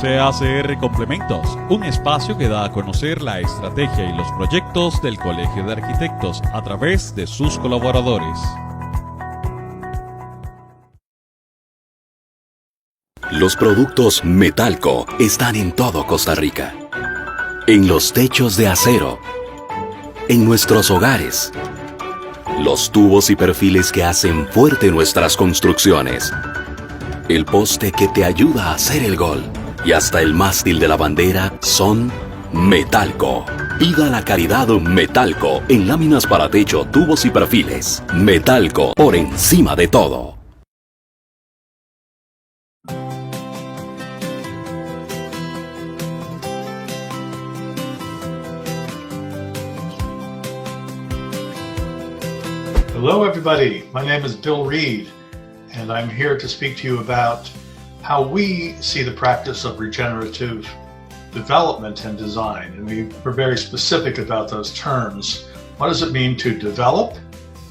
CACR Complementos, un espacio que da a conocer la estrategia y los proyectos del Colegio de Arquitectos a través de sus colaboradores. Los productos Metalco están en todo Costa Rica. En los techos de acero, en nuestros hogares, los tubos y perfiles que hacen fuerte nuestras construcciones, el poste que te ayuda a hacer el gol y hasta el mástil de la bandera son Metalco. Pida la calidad Metalco en láminas para techo, tubos y perfiles. Metalco, por encima de todo. Hello everybody, my name is Bill Reed and I'm here to speak to you about how we see the practice of regenerative development and design. And we're very specific about those terms. What does it mean to develop?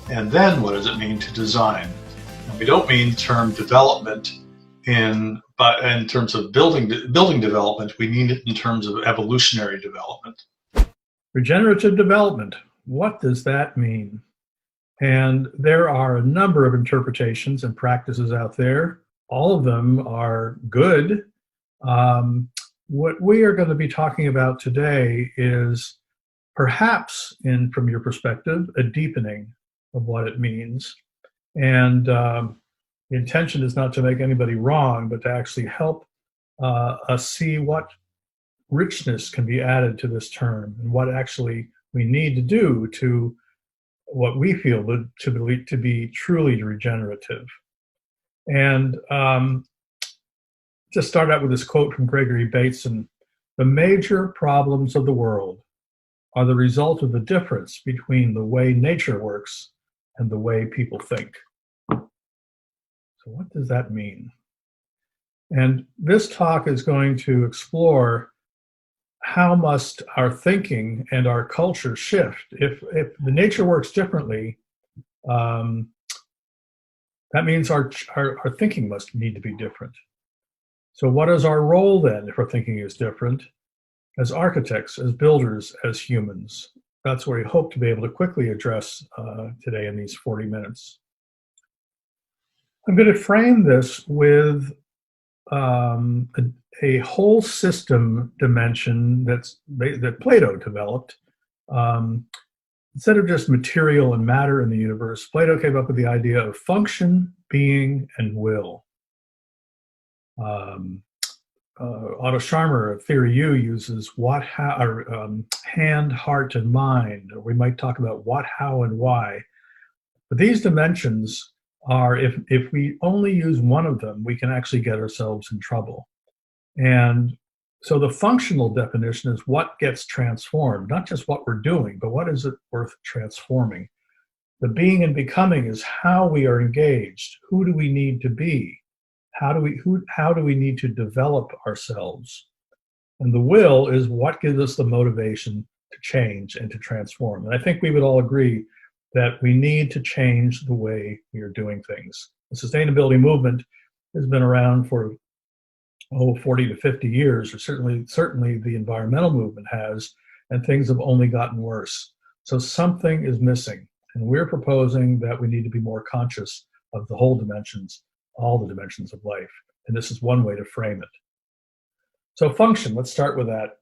And then what does it mean to design? And we don't mean the term development in terms of building development, we mean it in terms of evolutionary development. Regenerative development, what does that mean? And there are a number of interpretations and practices out there. All of them are good. What we are going to be talking about today is perhaps, from your perspective, a deepening of what it means. And the intention is not to make anybody wrong, but to actually help us see what richness can be added to this term and what actually we need to do to what we feel to be truly regenerative. And just start out with this quote from Gregory Bateson: "The major problems of the world are the result of the difference between the way nature works and the way people think." So what does that mean? And this talk is going to explore how must our thinking and our culture shift. If the nature works differently, that means our thinking must need to be different. So what is our role then if our thinking is different? As architects, as builders, as humans? That's what we hope to be able to quickly address today in these 40 minutes. I'm going to frame this with a whole system dimension that Plato developed. Instead of just material and matter in the universe, Plato came up with the idea of function, being, and will. Otto Scharmer of Theory U uses what, how, hand, heart, and mind. Or we might talk about what, how, and why. But these dimensions are, if we only use one of them, we can actually get ourselves in trouble. And so the functional definition is what gets transformed, not just what we're doing, but what is it worth transforming. The being and becoming is how we are engaged. Who do we need to be? How do we need to develop ourselves? And the will is what gives us the motivation to change and to transform. And I think we would all agree that we need to change the way we are doing things. The sustainability movement has been around for 40 to 50 years, or certainly the environmental movement has, and things have only gotten worse. So something is missing, and we're proposing that we need to be more conscious of the whole dimensions, all the dimensions of life, and this is one way to frame it. So function, let's start with that.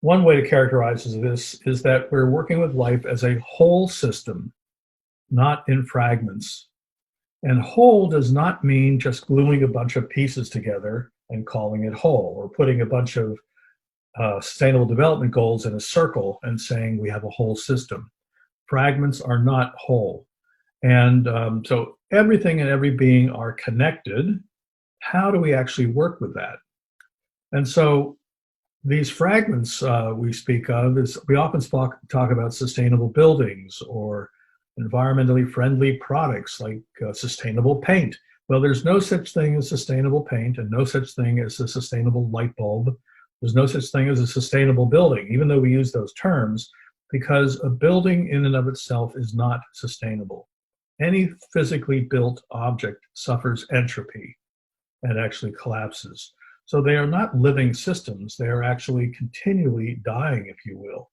One way to characterize this is that we're working with life as a whole system, not in fragments. And whole does not mean just gluing a bunch of pieces together and calling it whole, or putting a bunch of sustainable development goals in a circle and saying we have a whole system. Fragments are not whole. And so everything and every being are connected. How do we actually work with that? And so these fragments we speak of is, we often talk about sustainable buildings or environmentally friendly products like sustainable paint. Well, there's no such thing as sustainable paint and no such thing as a sustainable light bulb. There's no such thing as a sustainable building, even though we use those terms, because a building in and of itself is not sustainable. Any physically built object suffers entropy and actually collapses. So they are not living systems. They are actually continually dying, if you will.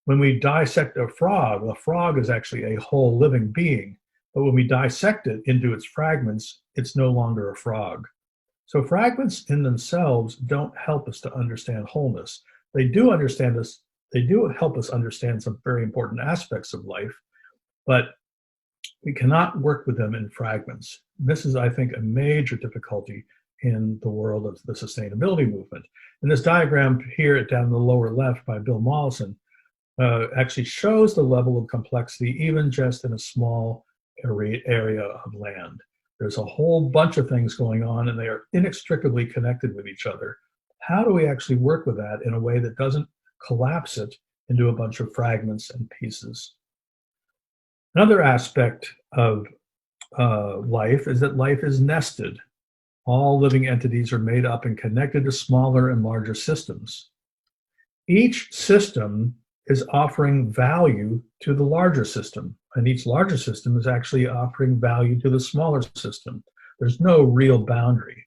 When we dissect a frog is actually a whole living being. But when we dissect it into its fragments, it's no longer a frog. So fragments in themselves don't help us to understand wholeness. They do help us understand some very important aspects of life, but we cannot work with them in fragments. This is, I think, a major difficulty in the world of the sustainability movement. And this diagram here down in the lower left by Bill Mollison actually shows the level of complexity even just in a small area of land. There's a whole bunch of things going on, and they are inextricably connected with each other. How do we actually work with that in a way that doesn't collapse it into a bunch of fragments and pieces? Another aspect of life is that life is nested. All living entities are made up and connected to smaller and larger systems. Each system is offering value to the larger system, and each larger system is actually offering value to the smaller system. There's no real boundary.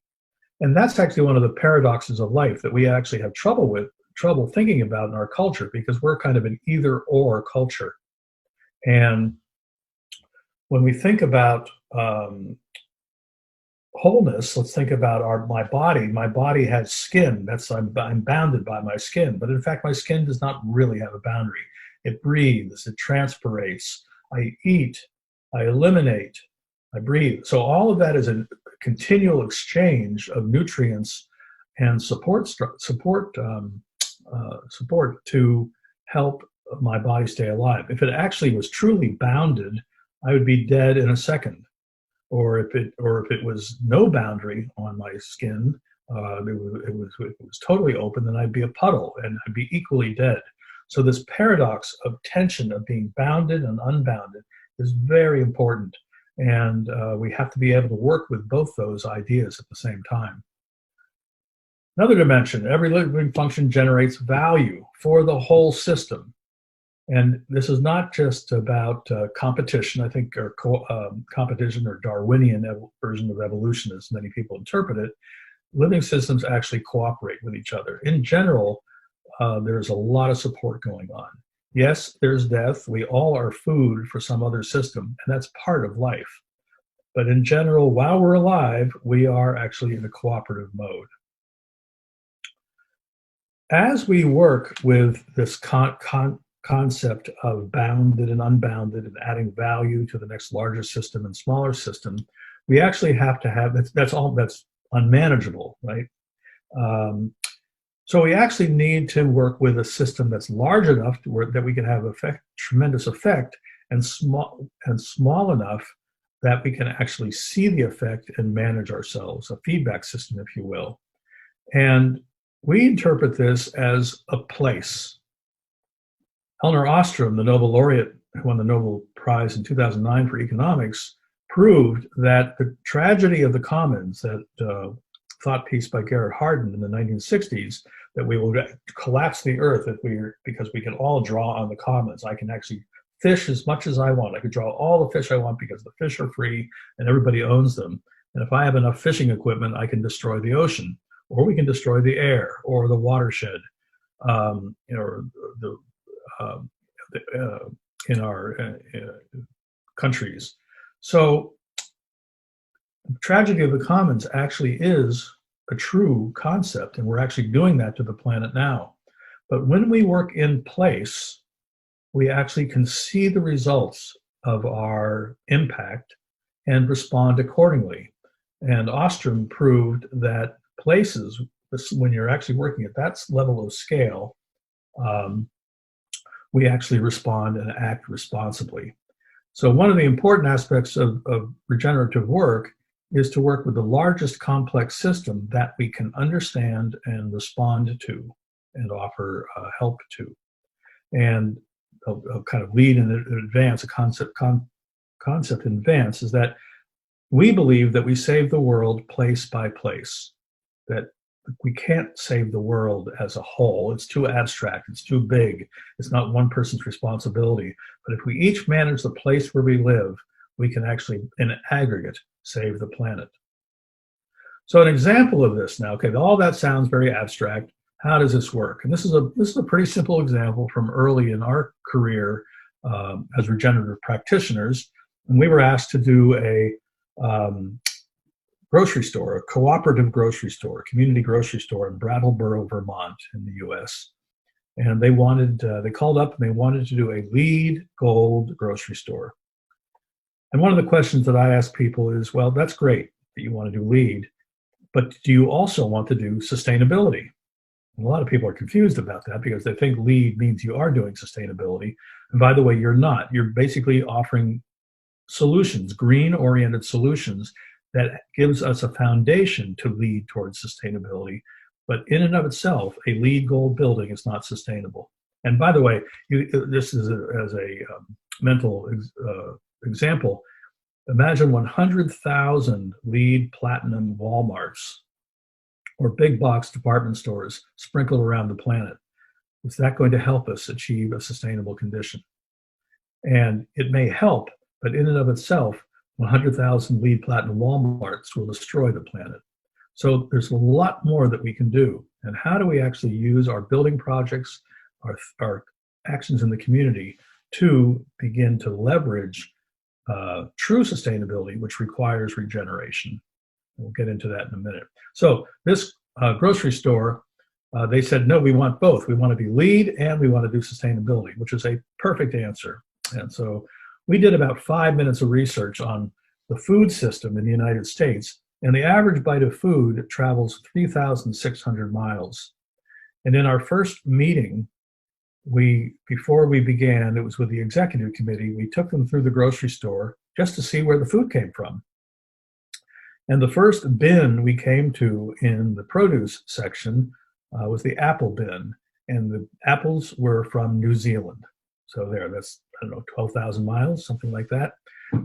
And that's actually one of the paradoxes of life that we actually have trouble thinking about in our culture, because we're kind of an either-or culture. And when we think about wholeness, let's think about my body. My body has skin. I'm bounded by my skin, but in fact, my skin does not really have a boundary. It breathes, it transpirates. I eat, I eliminate, I breathe. So all of that is a continual exchange of nutrients and support to help my body stay alive. If it actually was truly bounded, I would be dead in a second. Or if it was no boundary on my skin, it was totally open, then I'd be a puddle and I'd be equally dead. So this paradox of tension of being bounded and unbounded is very important, and we have to be able to work with both those ideas at the same time. Another dimension: every living function generates value for the whole system. And this is not just about competition, I think, or competition or Darwinian version of evolution, as many people interpret it. Living systems actually cooperate with each other. In general, there's a lot of support going on. Yes, there's death. We all are food for some other system, and that's part of life. But in general, while we're alive, we are actually in a cooperative mode. As we work with this concept of bounded and unbounded and adding value to the next larger system and smaller system, we actually have to have that's unmanageable, right? So we actually need to work with a system that's large enough that we can have tremendous effect, and small enough that we can actually see the effect and manage ourselves, a feedback system, if you will. And we interpret this as a place. Elinor Ostrom, the Nobel laureate who won the Nobel Prize in 2009 for economics, proved that the tragedy of the commons, that thought piece by Garrett Hardin in the 1960s, that we will collapse the earth because we can all draw on the commons. I can actually fish as much as I want. I could draw all the fish I want because the fish are free and everybody owns them. And if I have enough fishing equipment, I can destroy the ocean, or we can destroy the air or the watershed, in our countries. So the tragedy of the commons actually is a true concept, and we're actually doing that to the planet now. But when we work in place, we actually can see the results of our impact and respond accordingly. And Ostrom proved that places, when you're actually working at that level of scale, we actually respond and act responsibly. So one of the important aspects of regenerative work is to work with the largest complex system that we can understand and respond to and offer help to. And I'll kind of lead in advance, a concept in advance, is that we believe that we save the world place by place, that we can't save the world as a whole. It's too abstract, it's too big, it's not one person's responsibility. But if we each manage the place where we live, we can actually, in aggregate, save the planet. So an example of this now, okay, all that sounds very abstract. How does this work? And this is a pretty simple example from early in our career as regenerative practitioners. And we were asked to do a grocery store, a cooperative grocery store, community grocery store in Brattleboro, Vermont in the US. And they called up and they wanted to do a LEED Gold grocery store. And one of the questions that I ask people is, well, that's great that you want to do LEED, but do you also want to do sustainability? And a lot of people are confused about that because they think LEED means you are doing sustainability. And by the way, you're not. You're basically offering solutions, green-oriented solutions that gives us a foundation to lead towards sustainability. But in and of itself, a LEED Gold building is not sustainable. And by the way, this is as a mental example. Imagine 100,000 LEED Platinum Walmarts or big box department stores sprinkled around the planet. Is that going to help us achieve a sustainable condition? And it may help, but in and of itself, 100,000 LEED Platinum Walmarts will destroy the planet. So there's a lot more that we can do. And how do we actually use our building projects, our actions in the community to begin to leverage true sustainability, which requires regeneration? We'll get into that in a minute. So this grocery store, they said, no, we want both. We want to be LEED and we want to do sustainability, which is a perfect answer. And so we did about 5 minutes of research on the food system in the United States, and the average bite of food travels 3,600 miles. And in our first meeting, before we began, it was with the executive committee, we took them through the grocery store just to see where the food came from. And the first bin we came to in the produce section was the apple bin, and the apples were from New Zealand. So that's, I don't know, 12,000 miles, something like that.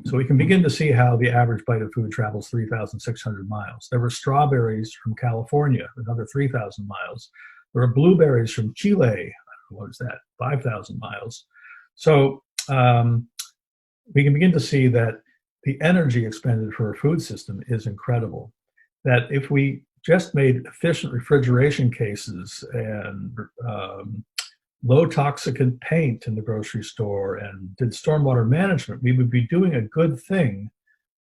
So we can begin to see how the average bite of food travels 3,600 miles. There were strawberries from California, another 3,000 miles. There were blueberries from Chile, I don't know, what is that, 5,000 miles. So we can begin to see that the energy expended for a food system is incredible. That if we just made efficient refrigeration cases and low toxicant paint in the grocery store and did stormwater management, we would be doing a good thing,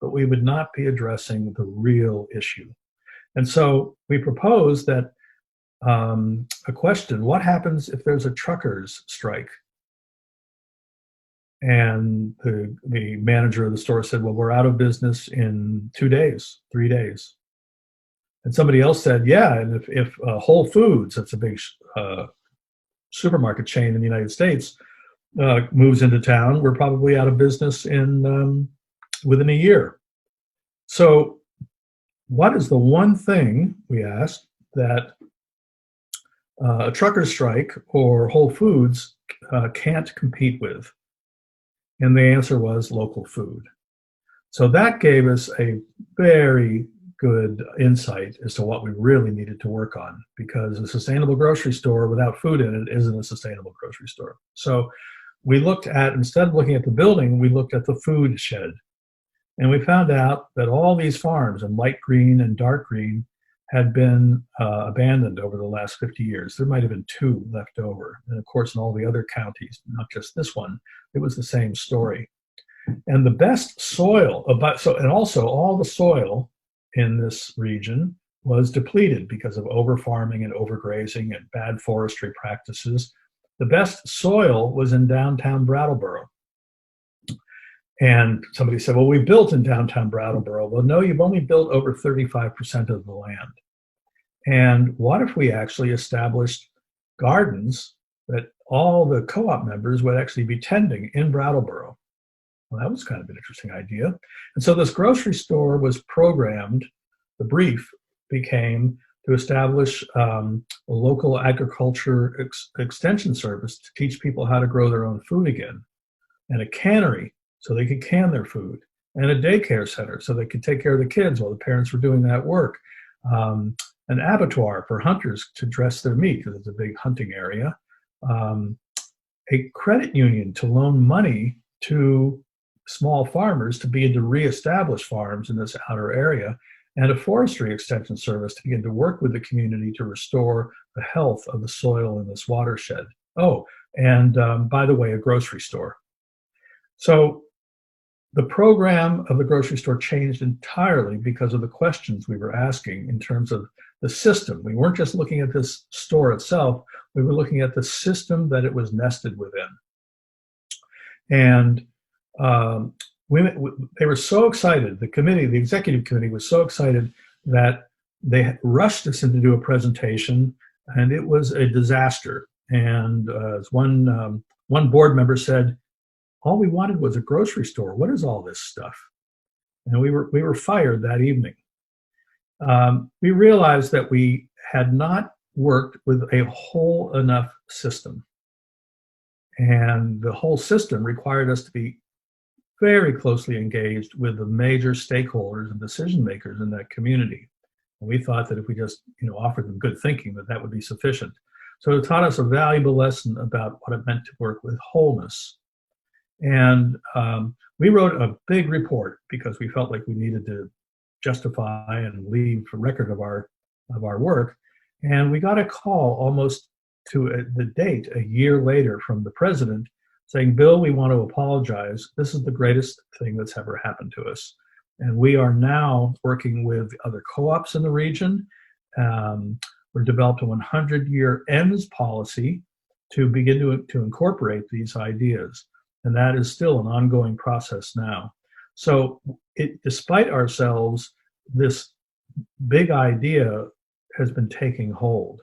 but we would not be addressing the real issue. And so we propose that a question, what happens if there's a truckers' strike? And the manager of the store said, well, we're out of business in 2 days, 3 days. And somebody else said, yeah, and if Whole Foods, that's a big supermarket chain in the United States, moves into town, we're probably out of business within a year. So what is the one thing, we asked, that a trucker strike or Whole Foods can't compete with? And the answer was local food. So that gave us a very good insight as to what we really needed to work on, because a sustainable grocery store without food in it isn't a sustainable grocery store. So we looked at, instead of looking at the building, we looked at the food shed. And we found out that all these farms in light green and dark green had been abandoned over the last 50 years. There might have been 2 left over. And of course, in all the other counties, not just this one, it was the same story. And the best soil, and also all the soil in this region was depleted because of over-farming and overgrazing and bad forestry practices. The best soil was in downtown Brattleboro. And somebody said, well, we built in downtown Brattleboro. Well, no, you've only built over 35% of the land. And what if we actually established gardens that all the co-op members would actually be tending in Brattleboro? Well, that was kind of an interesting idea. And so this grocery store was programmed, the brief became to establish a local agriculture extension service to teach people how to grow their own food again, and a cannery so they could can their food, and a daycare center so they could take care of the kids while the parents were doing that work, an abattoir for hunters to dress their meat because it's a big hunting area, a credit union to loan money to small farmers to begin to reestablish farms in this outer area, and a forestry extension service to begin to work with the community to restore the health of the soil in this watershed. Oh, and by the way, a grocery store. So the program of the grocery store changed entirely because of the questions we were asking in terms of the system. We weren't just looking at this store itself, we were looking at the system that it was nested within. And they were so excited, the committee, the executive committee was so excited that they rushed us in to do a presentation, and it was a disaster. And as one board member said, all we wanted was a grocery store. What is all this stuff? And we were fired that evening. We realized that we had not worked with a whole enough system. And the whole system required us to be very closely engaged with the major stakeholders and decision makers in that community. And we thought that if we just offered them good thinking, that would be sufficient. So it taught us a valuable lesson about what it meant to work with wholeness. And we wrote a big report because we felt like we needed to justify and leave a record of our work. And we got a call almost to the date a year later from the president saying, Bill, we want to apologize. This is the greatest thing that's ever happened to us. And we are now working with other co-ops in the region. We're developed a 100-year ends policy to begin to incorporate these ideas. And that is still an ongoing process now. So despite ourselves, this big idea has been taking hold.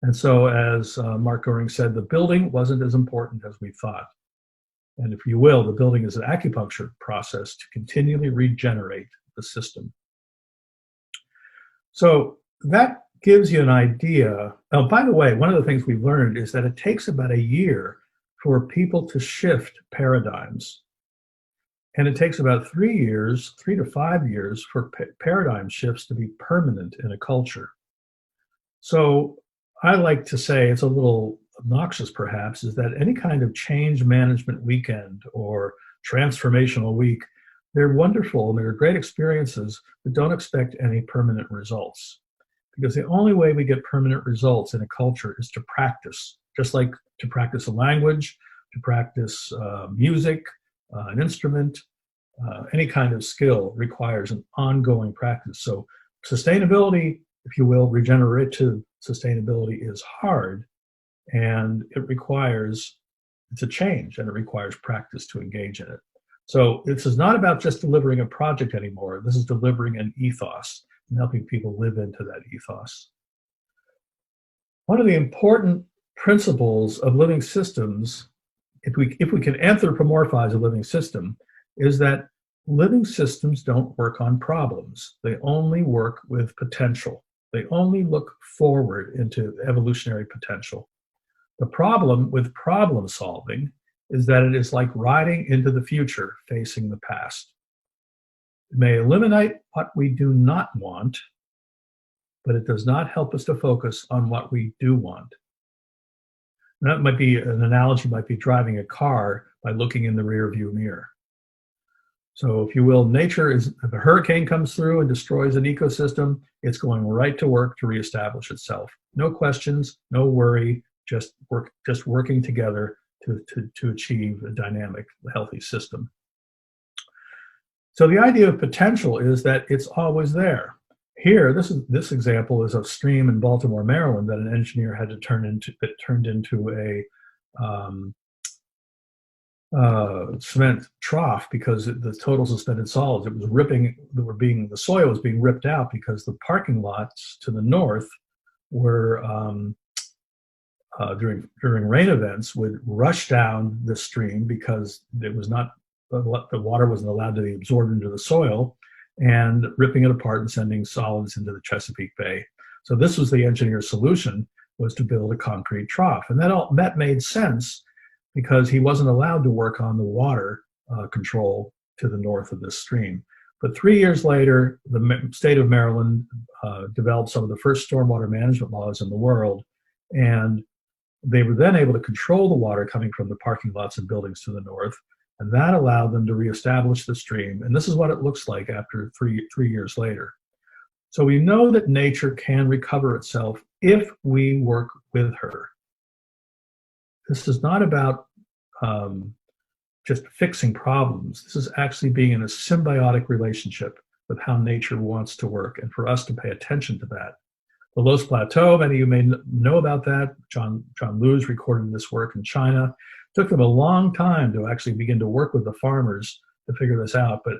And so as Mark Goring said, the building wasn't as important as we thought. And if you will, the building is an acupuncture process to continually regenerate the system. So that gives you an idea. Oh, by the way, one of the things we've learned is that it takes about a year for people to shift paradigms. And it takes about 3 to 5 years for paradigm shifts to be permanent in a culture. So I like to say, it's a little obnoxious perhaps, is that any kind of change management weekend or transformational week, they're wonderful and they're great experiences, but don't expect any permanent results. Because the only way we get permanent results in a culture is to practice, just like to practice a language, to practice music, an instrument, any kind of skill requires an ongoing practice. So sustainability, if you will, regenerative sustainability is hard, and it's a change, and it requires practice to engage in it. So this is not about just delivering a project anymore. This is delivering an ethos and helping people live into that ethos. One of the important principles of living systems, if we can anthropomorphize a living system, is that living systems don't work on problems. They only work with potential. They only look forward into evolutionary potential. The problem with problem solving is that it is like riding into the future facing the past. It may eliminate what we do not want, but it does not help us to focus on what we do want. And that might be an analogy, might be driving a car by looking in the rear view mirror. So if you will, nature is, if a hurricane comes through and destroys an ecosystem, it's going right to work to reestablish itself. No questions, no worry, just working together to achieve a dynamic, healthy system. So the idea of potential is that it's always there. Here, this example is a stream in Baltimore, Maryland, that an engineer had to turn into, that turned into a cement trough because the total suspended solids, it was ripping, the soil was being ripped out because the parking lots to the north were during rain events would rush down the stream because it was not, the water wasn't allowed to be absorbed into the soil, and ripping it apart and sending solids into the Chesapeake Bay. So this was the engineer's solution, was to build a concrete trough. And that made sense because he wasn't allowed to work on the water control to the north of this stream. But 3 years later, the state of Maryland developed some of the first stormwater management laws in the world, and they were then able to control the water coming from the parking lots and buildings to the north, and that allowed them to reestablish the stream. And this is what it looks like after three years later. So we know that nature can recover itself if we work with her. This is not about just fixing problems. This is actually being in a symbiotic relationship with how nature wants to work, and for us to pay attention to that. The Loess Plateau, many of you may know about that. John Lewis recorded this work in China. It took them a long time to actually begin to work with the farmers to figure this out, but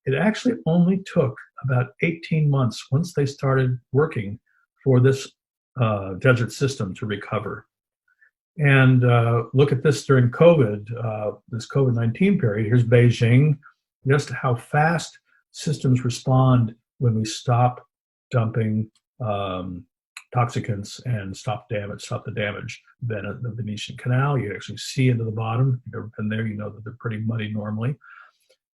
it actually only took about 18 months once they started working for this desert system to recover. And look at this during COVID, this COVID-19 period. Here's Beijing, just how fast systems respond when we stop dumping toxicants and stop the damage. Then at the Venetian Canal, you actually see into the bottom. If you've ever been there, you know that they're pretty muddy normally.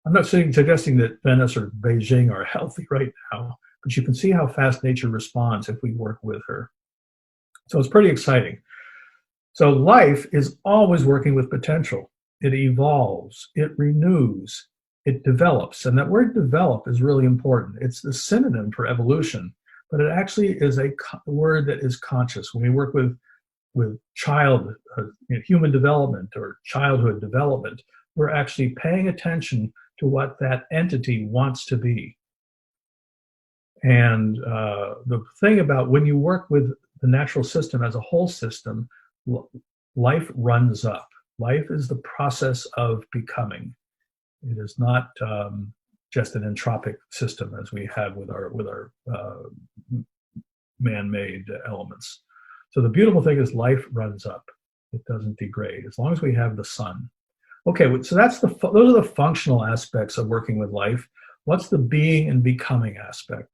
I'm not suggesting that Venice or Beijing are healthy right now, but you can see how fast nature responds if we work with her. So it's pretty exciting. So life is always working with potential. It evolves, it renews, it develops. And that word develop is really important. It's the synonym for evolution, but it actually is a word that is conscious. When we work with human development or childhood development, we're actually paying attention to what that entity wants to be. And the thing about when you work with the natural system as a whole system, life runs up. Life is the process of becoming. It is not just an entropic system as we have with our man-made elements. So the beautiful thing is life runs up. It doesn't degrade as long as we have the sun. Okay, so those are the functional aspects of working with life. What's the being and becoming aspect?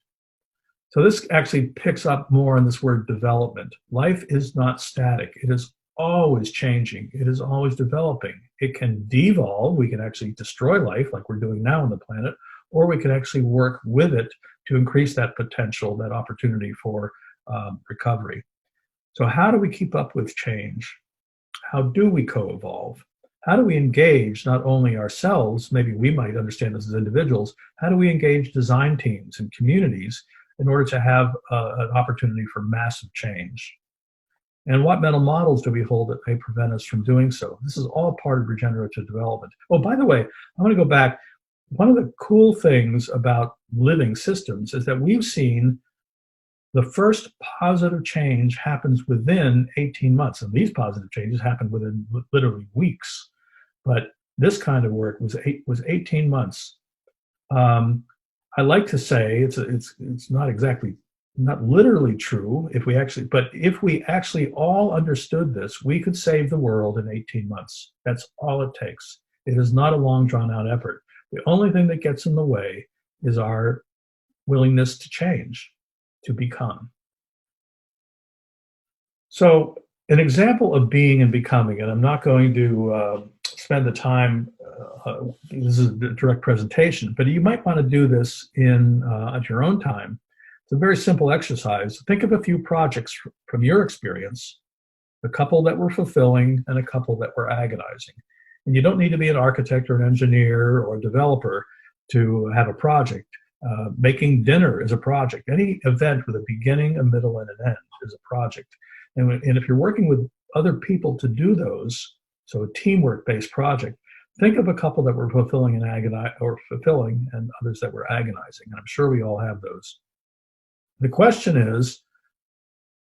So this actually picks up more on this word development. Life is not static. It is always changing. It is always developing. It can devolve. We can actually destroy life like we're doing now on the planet, or we can actually work with it to increase that potential, that opportunity for recovery. So how do we keep up with change? How do we co-evolve? How do we engage not only ourselves, maybe we might understand this as individuals, how do we engage design teams and communities in order to have an opportunity for massive change? And what mental models do we hold that may prevent us from doing so? This is all part of regenerative development. Oh, by the way, I'm going to go back. One of the cool things about living systems is that we've seen the first positive change happens within 18 months. And these positive changes happen within literally weeks. But this kind of work was 18 months. I like to say it's not literally true if we actually all understood this, we could save the world in 18 months. That's all it takes. It is not a long drawn out effort. The only thing that gets in the way is our willingness to change, to become. So an example of being and becoming, and I'm not going to spend the time, this is a direct presentation, but you might want to do this at your own time. It's a very simple exercise. Think of a few projects from your experience, a couple that were fulfilling and a couple that were agonizing. And you don't need to be an architect or an engineer or a developer to have a project. Making dinner is a project. Any event with a beginning, a middle, and an end is a project. And if you're working with other people to do those, so a teamwork-based project, think of a couple that were fulfilling and others that were agonizing. And I'm sure we all have those. The question is,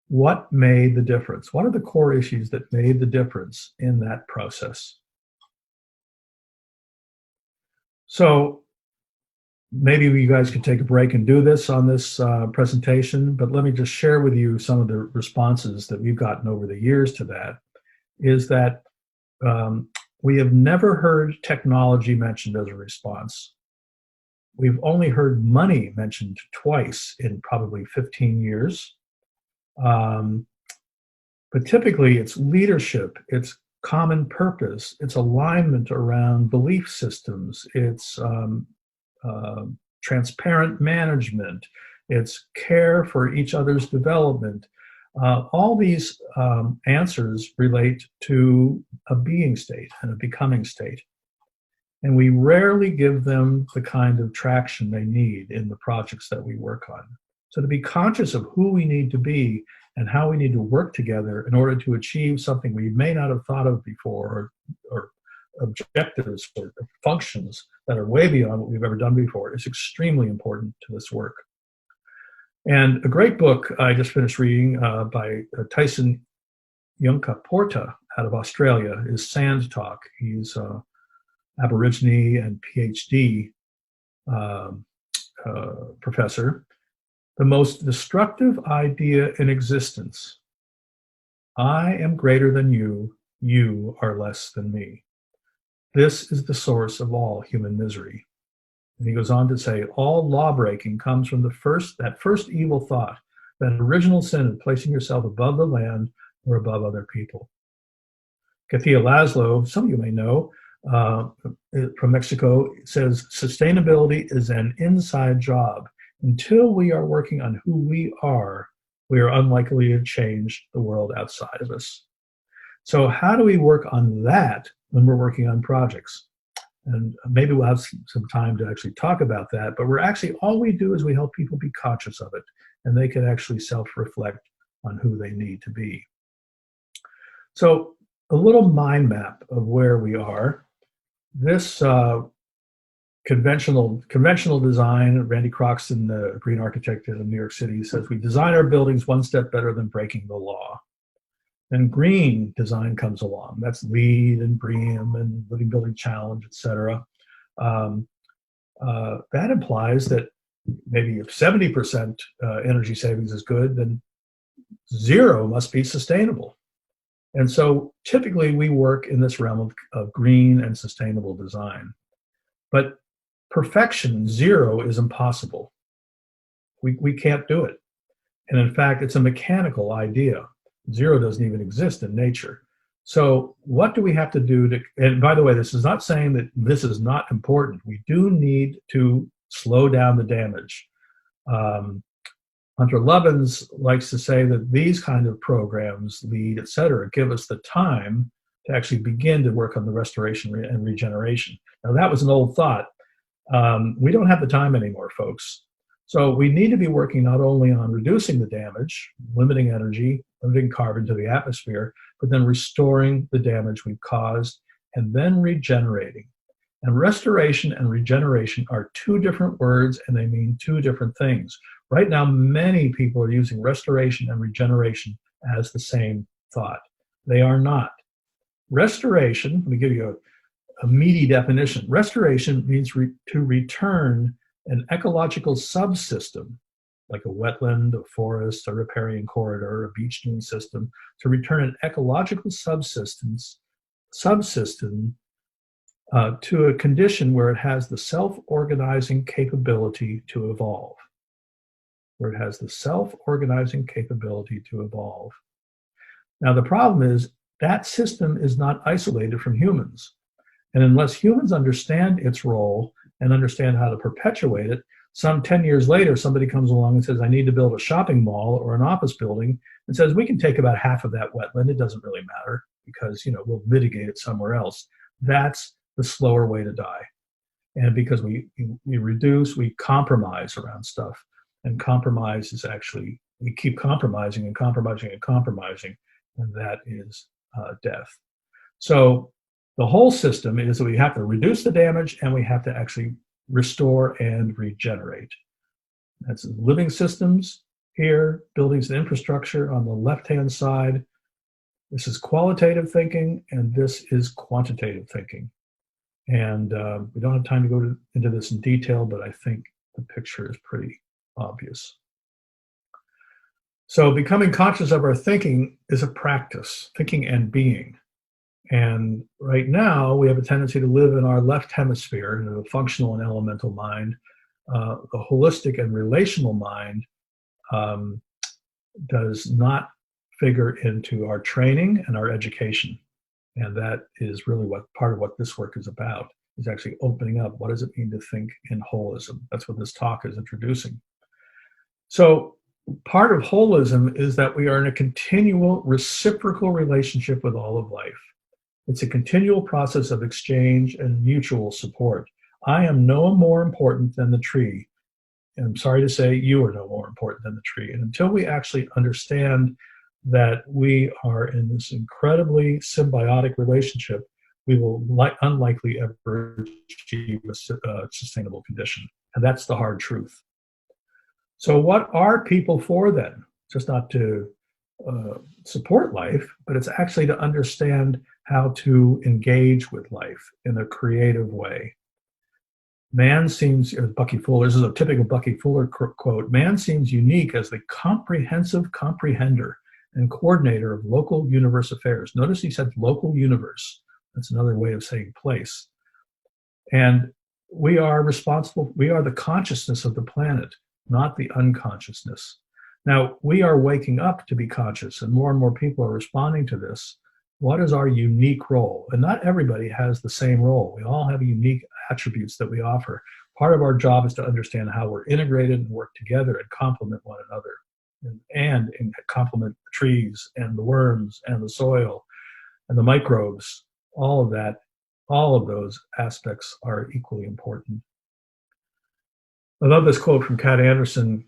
what made the difference? What are the core issues that made the difference in that process? So maybe you guys could take a break and do this on this presentation, but let me just share with you some of the responses that we've gotten over the years to that, is that we have never heard technology mentioned as a response. We've only heard money mentioned twice in probably 15 years. But typically it's leadership, it's common purpose, it's alignment around belief systems, it's transparent management, it's care for each other's development. All these answers relate to a being state and a becoming state. And we rarely give them the kind of traction they need in the projects that we work on. So to be conscious of who we need to be and how we need to work together in order to achieve something we may not have thought of before, or objectives or functions that are way beyond what we've ever done before, is extremely important to this work. And a great book I just finished reading by Tyson Yunka Porta out of Australia is Sand Talk. He's Aborigine and PhD professor. The most destructive idea in existence: I am greater than you, you are less than me. This is the source of all human misery. And he goes on to say, all lawbreaking comes from that first evil thought, that original sin of placing yourself above the land or above other people. Katia Laszlo, some of you may know, from Mexico, says sustainability is an inside job. Until we are working on who we are unlikely to change the world outside of us. So how do we work on that when we're working on projects? And maybe we'll have some time to actually talk about that, but all we do is we help people be conscious of it, and they can actually self-reflect on who they need to be. So a little mind map of where we are. This conventional design, Randy Croxton, the green architect in New York City, says we design our buildings one step better than breaking the law. Then green design comes along. That's LEED and BREEAM and Living Building Challenge, et cetera. That implies that maybe if 70% energy savings is good, then 0 must be sustainable. And so typically we work in this realm of green and sustainable design. But perfection, 0, is impossible. We can't do it. And in fact, it's a mechanical idea. 0 doesn't even exist in nature. So what do we have to do to, and by the way, this is not saying that this is not important. We do need to slow down the damage. Hunter Lovins likes to say that these kind of programs, LEED, et cetera, give us the time to actually begin to work on the restoration and regeneration. Now that was an old thought. We don't have the time anymore, folks. So we need to be working not only on reducing the damage, limiting energy, limiting carbon to the atmosphere, but then restoring the damage we've caused and then regenerating. And restoration and regeneration are 2 different words, and they mean 2 different things. Right now, many people are using restoration and regeneration as the same thought. They are not. Restoration, let me give you a meaty definition. Restoration means to return an ecological subsystem, like a wetland, a forest, a riparian corridor, a beach dune system, to return an ecological subsystem to a condition where it has the self-organizing capability to evolve. Now, the problem is that system is not isolated from humans. And unless humans understand its role and understand how to perpetuate it, some 10 years later, somebody comes along and says, I need to build a shopping mall or an office building, and says, we can take about half of that wetland. It doesn't really matter because, we'll mitigate it somewhere else. That's the slower way to die. And because we reduce, we compromise around stuff. And compromise is actually, we keep compromising and compromising and compromising, and that is death. So the whole system is that we have to reduce the damage and we have to actually restore and regenerate. That's living systems here, buildings and infrastructure on the left-hand side. This is qualitative thinking, and this is quantitative thinking. And we don't have time to go into this in detail, but I think the picture is pretty obvious. So becoming conscious of our thinking is a practice, thinking and being. And right now, we have a tendency to live in our left hemisphere, in the functional and elemental mind. The holistic and relational mind does not figure into our training and our education. And that is really what part of what this work is about, is actually opening up. What does it mean to think in holism? That's what this talk is introducing. So part of holism is that we are in a continual reciprocal relationship with all of life. It's a continual process of exchange and mutual support. I am no more important than the tree. And I'm sorry to say, you are no more important than the tree. And until we actually understand that we are in this incredibly symbiotic relationship, we will unlikely ever achieve a sustainable condition. And that's the hard truth. So what are people for then? Just not to support life, but it's actually to understand how to engage with life in a creative way. Man seems, Bucky Fuller, this is a typical Bucky Fuller quote, man seems unique as the comprehensive comprehender and coordinator of local universe affairs. Notice he said local universe. That's another way of saying place. And we are responsible, we are the consciousness of the planet, not the unconsciousness. Now, we are waking up to be conscious, and more people are responding to this. What is our unique role? And not everybody has the same role. We all have unique attributes that we offer. Part of our job is to understand how we're integrated and work together and complement one another, and complement the trees and the worms and the soil and the microbes. All of that, all of those aspects are equally important. I love this quote from Kat Anderson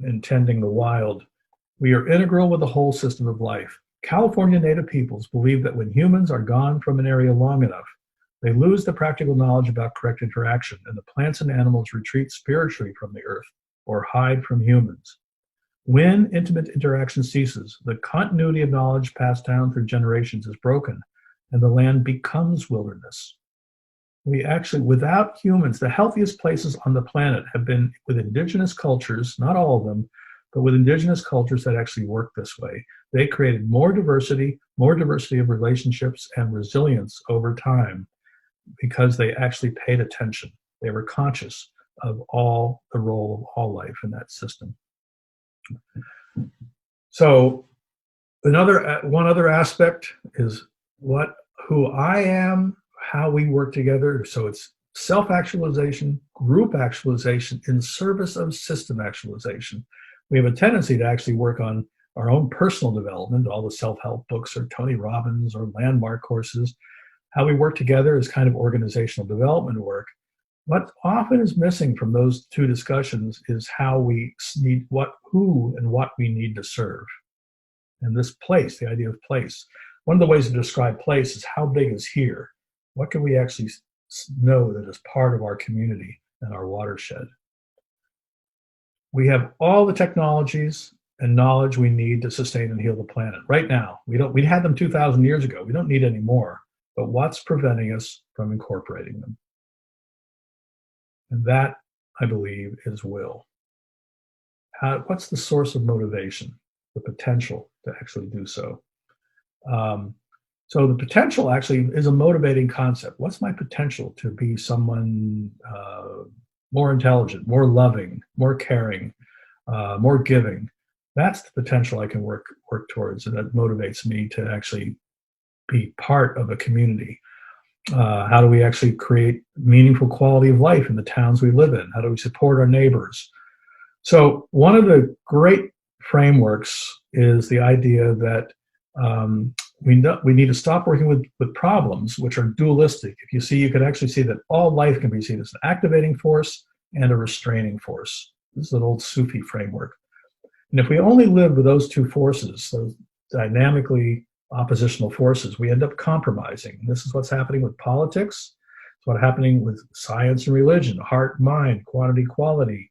in Tending the Wild. We are integral with the whole system of life. California Native peoples believe that when humans are gone from an area long enough, they lose the practical knowledge about correct interaction, and the plants and animals retreat spiritually from the earth or hide from humans. When intimate interaction ceases, the continuity of knowledge passed down through generations is broken, and the land becomes wilderness. We actually, without humans, the healthiest places on the planet have been with indigenous cultures, not all of them, but with indigenous cultures that actually work this way. They created more diversity of relationships and resilience over time because they actually paid attention. They were conscious of all the role of all life in that system. So one other aspect is who I am, how we work together. So it's self-actualization, group actualization in service of system actualization. We have a tendency to actually work on our own personal development, all the self-help books or Tony Robbins or landmark courses. How we work together is kind of organizational development work. What often is missing from those two discussions is how we need who and what we need to serve. And this place, the idea of place. One of the ways to describe place is how big is here? What can we actually know that is part of our community and our watershed? We have all the technologies and knowledge we need to sustain and heal the planet right now. We had them 2,000 years ago. We don't need any more. But what's preventing us from incorporating them? And that, I believe, is will. What's the source of motivation? The potential to actually do so. So the potential actually is a motivating concept. What's my potential to be someone more intelligent, more loving, more caring, more giving? That's the potential I can work towards, and that motivates me to actually be part of a community. How do we actually create meaningful quality of life in the towns we live in? How do we support our neighbors? So one of the great frameworks is the idea that we need to stop working with problems which are dualistic. If you see, you can actually see that all life can be seen as an activating force and a restraining force. This is an old Sufi framework. And if we only live with those two forces, those dynamically oppositional forces, we end up compromising. And this is what's happening with politics. It's what's happening with science and religion, heart, mind, quantity, quality.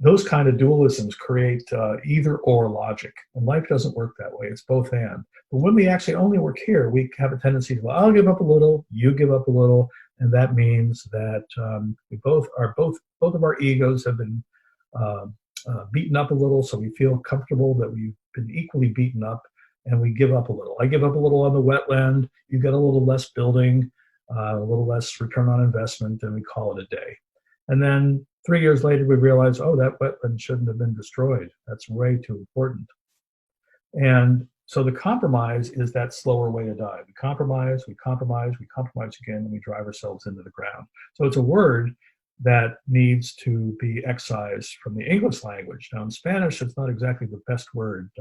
Those kind of dualisms create either or logic. And life doesn't work that way. It's both and. But when we actually only work here, we have a tendency to, well, I'll give up a little, you give up a little. And that means that both of our egos have been beaten up a little, so we feel comfortable that we've been equally beaten up, and we give up a little. I give up a little on the wetland, you get a little less building, a little less return on investment, and we call it a day. And then 3 years later, we realize, oh, that wetland shouldn't have been destroyed. That's way too important. And so the compromise is that slower way to die. We compromise again, and we drive ourselves into the ground. So it's a word that needs to be excised from the English language. Now in Spanish, it's not exactly the best word.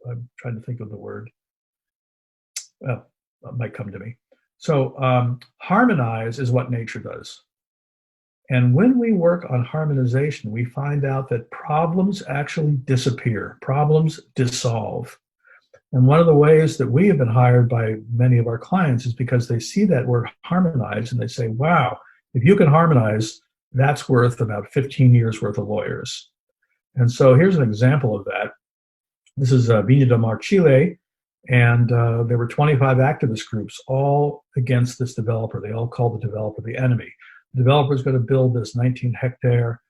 I'm trying to think of the word. Well, it might come to me. So harmonize is what nature does. And when we work on harmonization, we find out that problems actually disappear, problems dissolve. And one of the ways that we have been hired by many of our clients is because they see that we're harmonized and they say, wow, if you can harmonize, that's worth about 15 years worth of lawyers. And so here's an example of that. This is Viña del Mar, Chile, and there were 25 activist groups all against this developer. They all called the developer the enemy. The developer is going to build this 19-hectare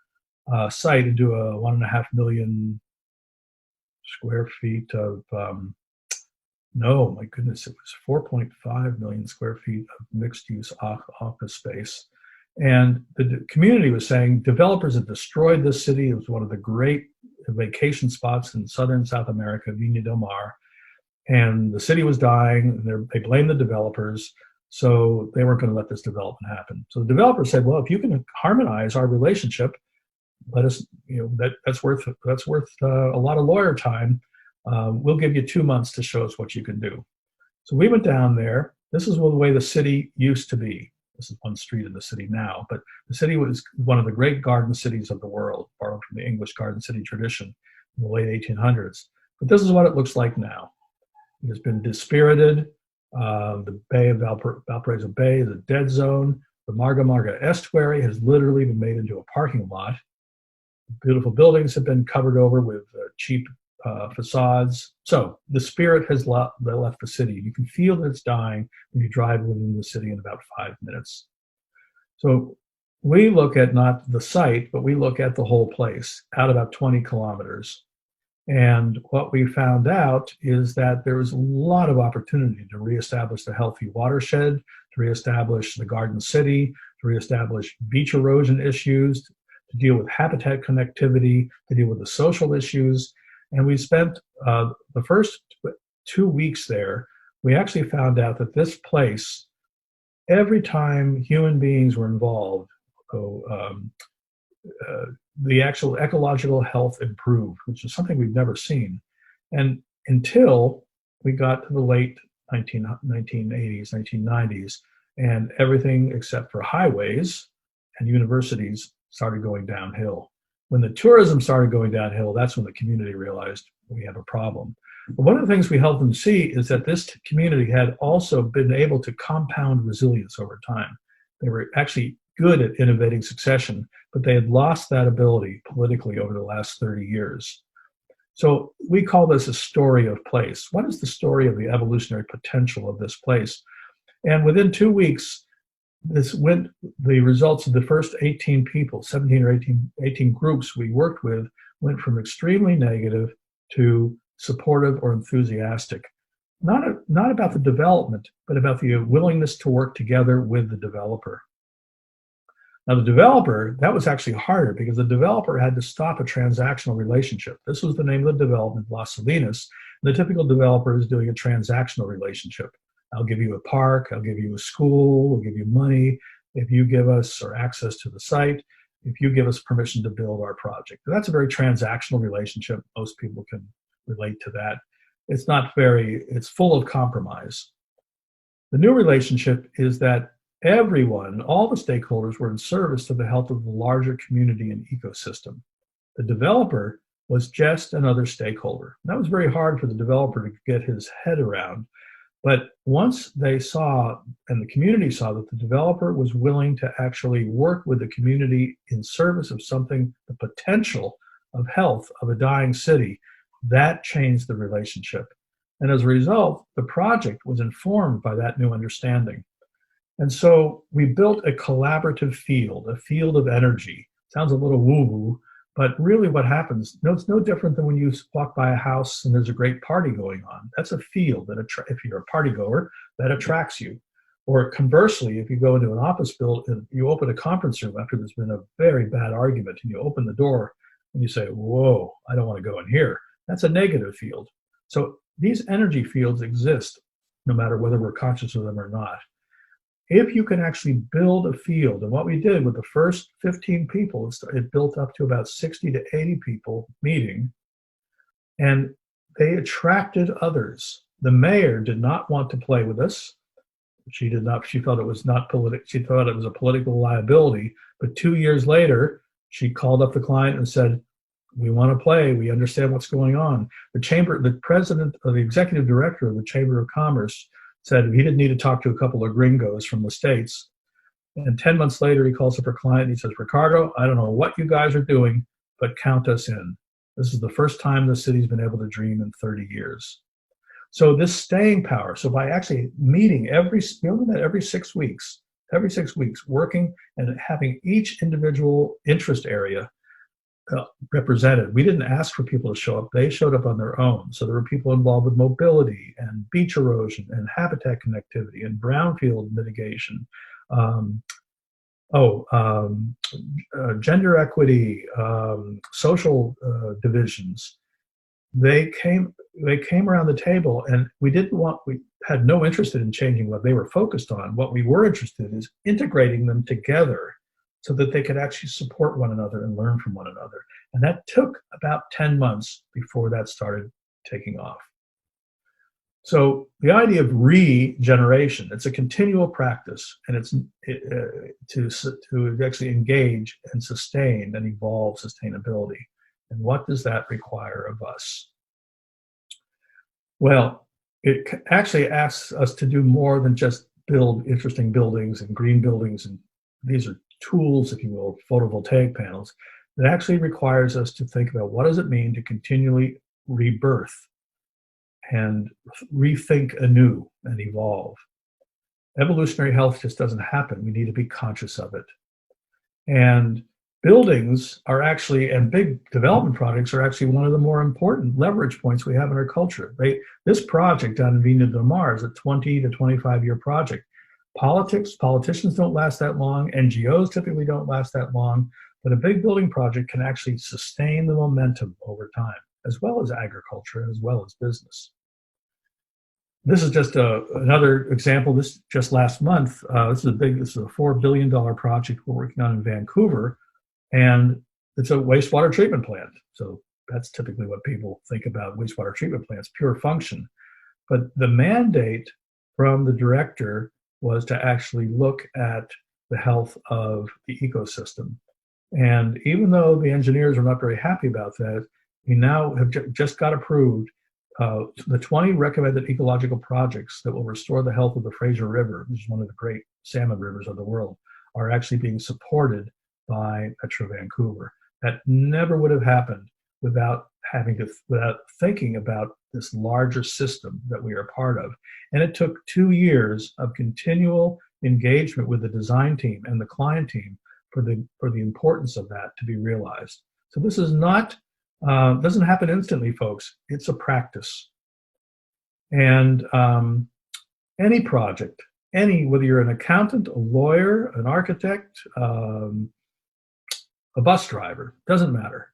site into a 1.5 million square feet of, no, my goodness, it was 4.5 million square feet of mixed-use office space. And the community was saying developers have destroyed this city. It was one of the great vacation spots in southern South America, Viña del Mar. And the city was dying. And they blamed the developers. So they weren't going to let this development happen. So the developer said, well, if you can harmonize our relationship, let us, that's worth a lot of lawyer time. We'll give you 2 months to show us what you can do. So we went down there. This is the way the city used to be. This is one street in the city now, but the city was one of the great garden cities of the world, borrowed from the English garden city tradition in the late 1800s. But this is what it looks like now. It has been dispirited. The Bay of Valparaiso Bay is a dead zone. The Marga Marga estuary has literally been made into a parking lot. Beautiful buildings have been covered over with cheap facades. So the spirit has left the city. You can feel that it's dying when you drive within the city in about 5 minutes. So we look at not the site, but we look at the whole place out about 20 kilometers. And what we found out is that there was a lot of opportunity to reestablish the healthy watershed, to reestablish the garden city, to reestablish beach erosion issues, to deal with habitat connectivity, to deal with the social issues. And we spent the first 2 weeks there. We actually found out that this place, every time human beings were involved, the actual ecological health improved, which is something we've never seen. And until we got to the late 1980s, 1990s, and everything except for highways and universities started going downhill. When the tourism started going downhill, that's when the community realized we have a problem. But one of the things we helped them see is that this community had also been able to compound resilience over time. They were actually good at innovating succession, but they had lost that ability politically over the last 30 years. So we call this a story of place. What is the story of the evolutionary potential of this place? And within 2 weeks, the results of the first 18 people, 17 or 18 groups we worked with, went from extremely negative to supportive or enthusiastic. Not about the development, but about the willingness to work together with the developer. Now, the developer, that was actually harder because the developer had to stop a transactional relationship. This was the name of the development, Las Salinas. The typical developer is doing a transactional relationship. I'll give you a park, I'll give you a school, we'll give you money if you give us or access to the site, if you give us permission to build our project. That's a very transactional relationship. Most people can relate to that. It's full of compromise. The new relationship is that everyone, all the stakeholders were in service to the health of the larger community and ecosystem. The developer was just another stakeholder. That was very hard for the developer to get his head around. But once they saw, and the community saw, that the developer was willing to actually work with the community in service of something, the potential of health of a dying city, that changed the relationship. And as a result, the project was informed by that new understanding. And so we built a collaborative field, a field of energy. Sounds a little woo-woo, but really what happens, it's no different than when you walk by a house and there's a great party going on. That's a field that, if you're a party goer, that attracts you. Or conversely, if you go into an office building, you open a conference room after there's been a very bad argument, and you open the door and you say, whoa, I don't want to go in here. That's a negative field. So these energy fields exist no matter whether we're conscious of them or not. If you can actually build a field, and what we did with the first 15 people, it built up to about 60 to 80 people meeting, and they attracted others. The mayor did not want to play with us. She did not. She felt it was not political. She thought it was a political liability. But 2 years later, she called up the client and said, "We want to play. We understand what's going on." The president or the executive director of the Chamber of Commerce said he didn't need to talk to a couple of gringos from the States. And 10 months later, he calls up her client and he says, "Ricardo, I don't know what you guys are doing, but count us in. This is the first time the city's been able to dream in 30 years. So this staying power, so by actually meeting every 6 weeks, working and having each individual interest area represented. We didn't ask for people to show up. They showed up on their own. So there were people involved with mobility and beach erosion and habitat connectivity and brownfield mitigation, gender equity, social divisions. They came around the table, and we had no interest in changing what they were focused on. What we were interested in is integrating them together so that they could actually support one another and learn from one another. And that took about 10 months before that started taking off. So the idea of regeneration, it's a continual practice, and it's to actually engage and sustain and evolve sustainability. And what does that require of us? Well, it actually asks us to do more than just build interesting buildings and green buildings, and these are tools, if you will, photovoltaic panels. It actually requires us to think about what does it mean to continually rebirth and rethink anew and evolve. Evolutionary health just doesn't happen. We need to be conscious of it. And buildings are actually, and big development projects are actually one of the more important leverage points we have in our culture. This project down in Viña del Mar is a 20 to 25 year project. Politicians don't last that long. NGOs typically don't last that long. But a big building project can actually sustain the momentum over time, as well as agriculture and as well as business. This is just another example. This just last month. This is a $4 billion project we're working on in Vancouver, and it's a wastewater treatment plant. So that's typically what people think about wastewater treatment plants, pure function. But the mandate from the director was to actually look at the health of the ecosystem. And even though the engineers are not very happy about that, we now have just got approved the 20 recommended ecological projects that will restore the health of the Fraser River, which is one of the great salmon rivers of the world, are actually being supported by Metro Vancouver. That never would have happened without thinking about this larger system that we are part of. And it took 2 years of continual engagement with the design team and the client team for the importance of that to be realized. So this is not doesn't happen instantly, folks. It's a practice. And any project, whether you're an accountant, a lawyer, an architect, a bus driver, doesn't matter,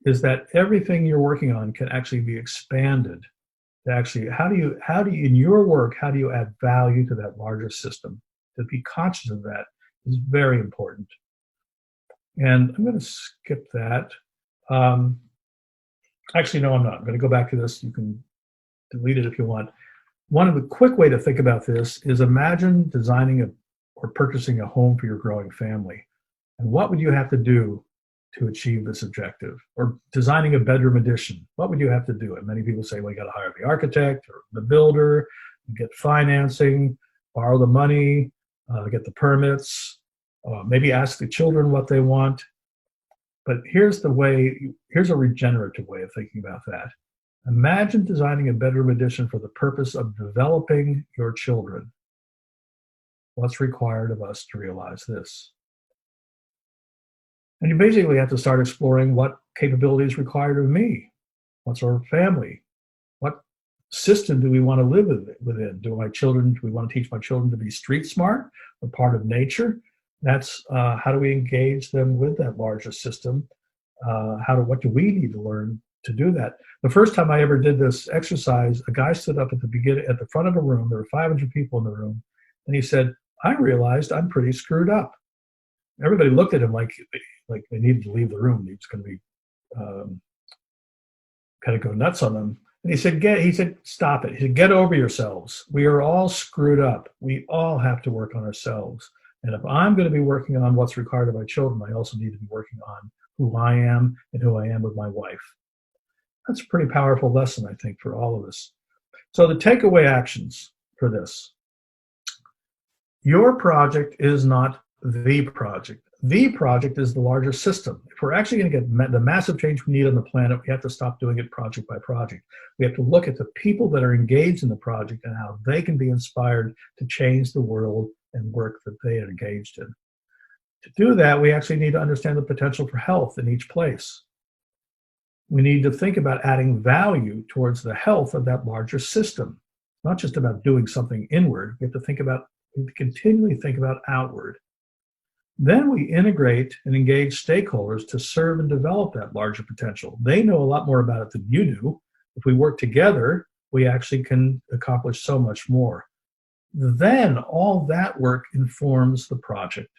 is that everything you're working on can actually be expanded. Actually, how do you in your work, how do you add value to that larger system? To be conscious of that is very important. And I'm going to skip that. Actually, no, I'm not. I'm going to go back to this. You can delete it if you want. One of the quick way to think about this is imagine designing or purchasing a home for your growing family. And what would you have to do to achieve this objective? Or designing a bedroom addition. What would you have to do? And many people say, well, you got to hire the architect or the builder, get financing, borrow the money, get the permits, maybe ask the children what they want. But here's a regenerative way of thinking about that. Imagine designing a bedroom addition for the purpose of developing your children. What's required of us to realize this? And you basically have to start exploring what capabilities required of me. What's our family? What system do we want to live within? Do we want to teach my children to be street smart or part of nature? That's how do we engage them with that larger system? What do we need to learn to do that? The first time I ever did this exercise, a guy stood up at the front of a room. There were 500 people in the room, and he said, "I realized I'm pretty screwed up." Everybody looked at him like they needed to leave the room. He was going to be kind of go nuts on them. And he said, stop it. He said, get over yourselves. We are all screwed up. We all have to work on ourselves. And if I'm going to be working on what's required of my children, I also need to be working on who I am and who I am with my wife. That's a pretty powerful lesson, I think, for all of us. So the takeaway actions for this. Your project is not the project. The project is the larger system. If we're actually going to get the massive change we need on the planet, we have to stop doing it project by project. We have to look at the people that are engaged in the project and how they can be inspired to change the world and work that they are engaged in. To do that, we actually need to understand the potential for health in each place. We need to think about adding value towards the health of that larger system. It's not just about doing something inward. We have to continually think about outward. Then we integrate and engage stakeholders to serve and develop that larger potential. They know a lot more about it than you do. If we work together, we actually can accomplish so much more. Then all that work informs the project.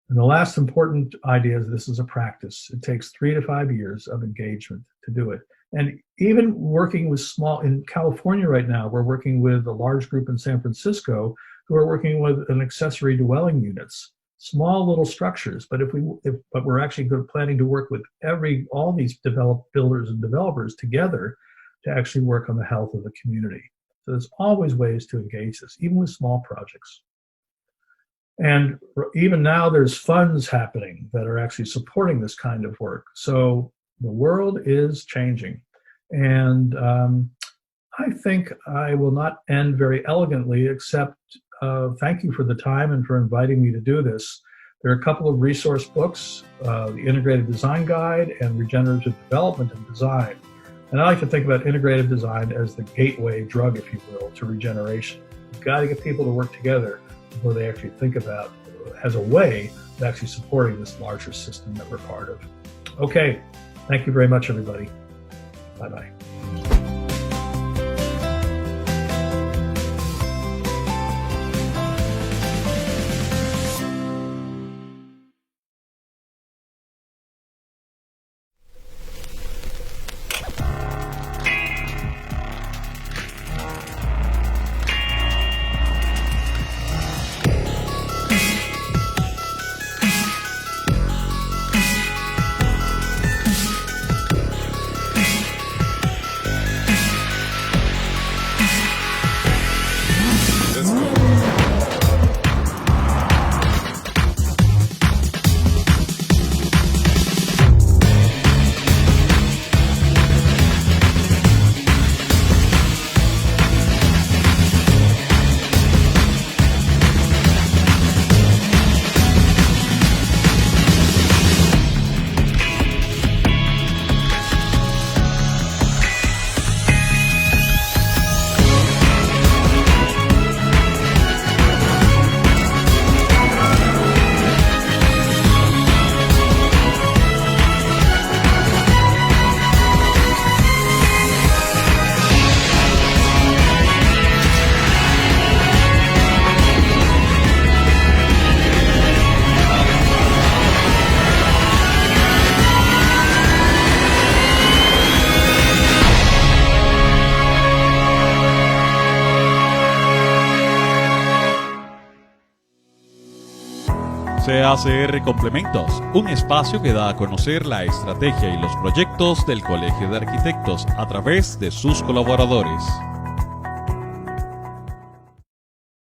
And the last important idea is this is a practice. It takes 3 to 5 years of engagement to do it. And even working with in California right now, we're working with a large group in San Francisco who are working with an accessory dwelling units, small little structures. But but we're actually planning to work with all these builders and developers together to actually work on the health of the community. So there's always ways to engage this, even with small projects. And even now there's funds happening that are actually supporting this kind of work. So the world is changing. And I think I will not end very elegantly, except thank you for the time and for inviting me to do this. There are a couple of resource books, the Integrative Design Guide and Regenerative Development and Design. And I like to think about integrative design as the gateway drug, if you will, to regeneration. You've got to get people to work together before they actually think about as a way of actually supporting this larger system that we're part of. Okay, thank you very much, everybody. Bye-bye. CACR Complementos, un espacio que da a conocer la estrategia y los proyectos del Colegio de Arquitectos a través de sus colaboradores.